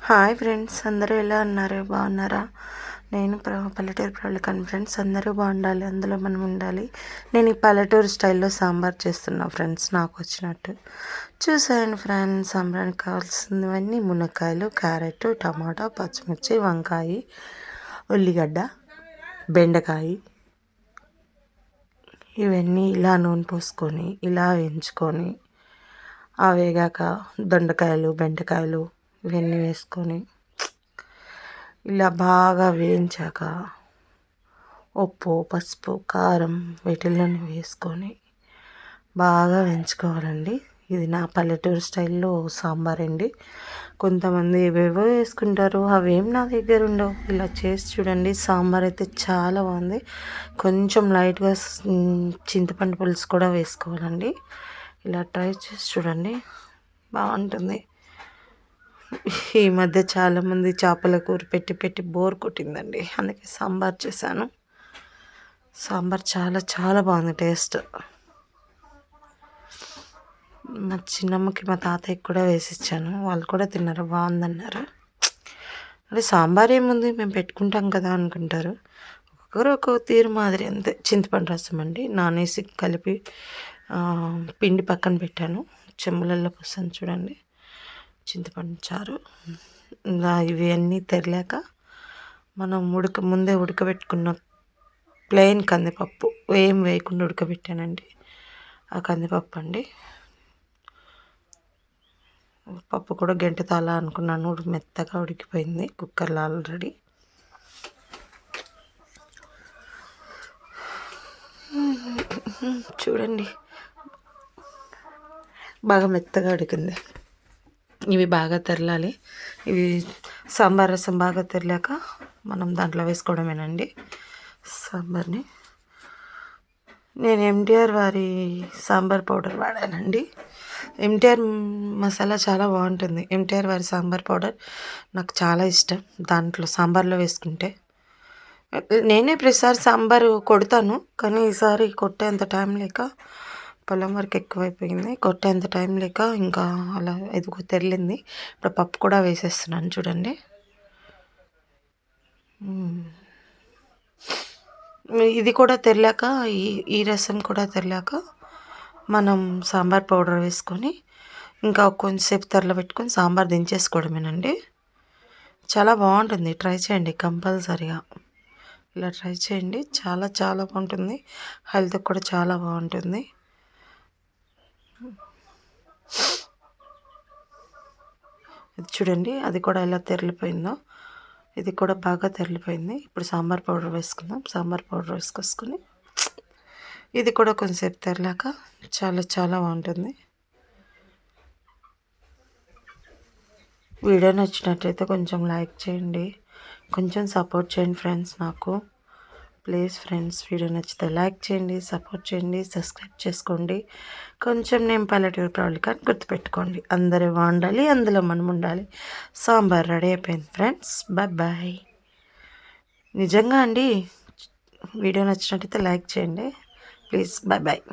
Hi friends, అందరూ ఎలా ఉన్నారు? బాగున్నారా? నేను పల్లెటూరు ప్రవళికను ఫ్రెండ్స్. అందరూ బాగుండాలి, అందులో మనం ఉండాలి. నేను ఈ పల్లెటూరు స్టైల్లో సాంబార్ చేస్తున్నా ఫ్రెండ్స్, నాకు వచ్చినట్టు. చూసాయండి ఫ్రెండ్స్, సాంబారానికి కావాల్సినవన్నీ మునక్కాయలు, క్యారెట్, టమాటా, పచ్చిమిర్చి, వంకాయ, ఉల్లిగడ్డ, బెండకాయ. ఇవన్నీ ఇలా నూనె పోసుకొని ఇలా వేయించుకొని వేగాక దొండకాయలు, బెండకాయలు ఇవన్నీ వేసుకొని ఇలా బాగా వేయించాక ఉప్పు, పసుపు, కారం వీటిల్లోనే వేసుకొని బాగా వేయించుకోవాలండి. ఇది నా పల్లెటూరు స్టైల్లో సాంబార్ అండి. కొంతమంది ఏవేవో వేసుకుంటారు, అవేం నా దగ్గర ఉండవు. ఇలా చేసి చూడండి, సాంబార్ అయితే చాలా బాగుంది. కొంచెం లైట్గా చింతపండు పులుసు కూడా వేసుకోవాలండి. ఇలా ట్రై చేసి చూడండి, బాగుంటుంది. ఈ మధ్య చాలామంది చేపల కూర పెట్టి పెట్టి బోర్ కొట్టిందండి, అందుకే సాంబార్ చేశాను. సాంబార్ చాలా చాలా బాగుంది టేస్ట్. మా చిన్నమ్మకి, మా తాతయ్యకి కూడా వేసి ఇచ్చాను, వాళ్ళు కూడా తిన్నారు, బాగుందన్నారు. అంటే సాంబార్ ఏముంది, మేము పెట్టుకుంటాం కదా అనుకుంటారు. ఒక్కొక్కరు ఒక్కొక్క తీరు మాదిరి, అంతే. చింతపండు రసం అండి, నానేసి కలిపి పిండి పక్కన పెట్టాను, చెంబులలో పోసాను చూడండి. చింతపండు చారు ఇలా ఇవి అన్నీ తెరలేక మనం ముందే ఉడకబెట్టుకున్న ప్లెయిన్ కందిపప్పు, ఏం వేయకుండా ఉడకబెట్టానండి. ఆ కందిపప్పు అండి, పప్పు కూడా గెంటుతాలా అనుకున్నాను, మెత్తగా ఉడికిపోయింది కుక్కర్లో ఆల్రెడీ. చూడండి, బాగా మెత్తగా ఉడికింది. ఇవి బాగా తెరలాలి. ఇవి సాంబార్ రసం బాగా తెరలాక మనం దాంట్లో వేసుకోవడమేనండి సాంబార్ని. నేను ఎంటీఆర్ వారి సాంబార్ పౌడర్ వాడానండి. ఎంటీఆర్ మసాలా చాలా బాగుంటుంది. ఎంటీఆర్ వారి సాంబార్ పౌడర్ నాకు చాలా ఇష్టం, దాంట్లో సాంబార్లో వేసుకుంటే. నేనే ప్రతిసారి సాంబారు కొడతాను, కానీ ఈసారి కొట్టేంత టైం లేక, పొలం వరకు ఎక్కువైపోయింది, కొట్టేంత టైం లేక ఇంకా అలా ఎదుగు తెరిలింది. ఇప్పుడు పప్పు కూడా వేసేస్తున్నాను చూడండి. ఇది కూడా తెరలాక, ఈ రసం కూడా తెరలాక మనం సాంబార్ పౌడర్ వేసుకొని ఇంకా కొంచెంసేపు తెరలో పెట్టుకొని సాంబార్ దించేసుకోవడమేనండి. చాలా బాగుంటుంది, ట్రై చేయండి కంపల్సరిగా. ఇలా ట్రై చేయండి, చాలా చాలా బాగుంటుంది, హెల్త్కి కూడా చాలా బాగుంటుంది. ఇది చూడండి, అది కూడా ఎలా తెరలిపోయిందో, ఇది కూడా బాగా తెరలిపోయింది. ఇప్పుడు సాంబార్ పౌడర్ వేసుకుందాం. సాంబార్ పౌడర్ వేసుకొని ఇది కూడా కొంచెంసేపు తెరలాక చాలా చాలా బాగుంటుంది. వీడియో నచ్చినట్లయితే కొంచెం లైక్ చేయండి, కొంచెం సపోర్ట్ చేయండి ఫ్రెండ్స్ నాకు. ప్లీజ్ ఫ్రెండ్స్, వీడియో నచ్చితే లైక్ చేయండి, సపోర్ట్ చేయండి, సబ్స్క్రైబ్ చేసుకోండి. కొంచెం నేను పల్లెటూరు ప్రవళికని గుర్తుపెట్టుకోండి. అందరూ బాగుండాలి, అందులో మనం ఉండాలి. సాంబార్ రెడీ అయిపోయింది ఫ్రెండ్స్. Bye bye. నిజంగా అండి, వీడియో నచ్చినట్టయితే లైక్ చేయండి ప్లీజ్. Bye bye.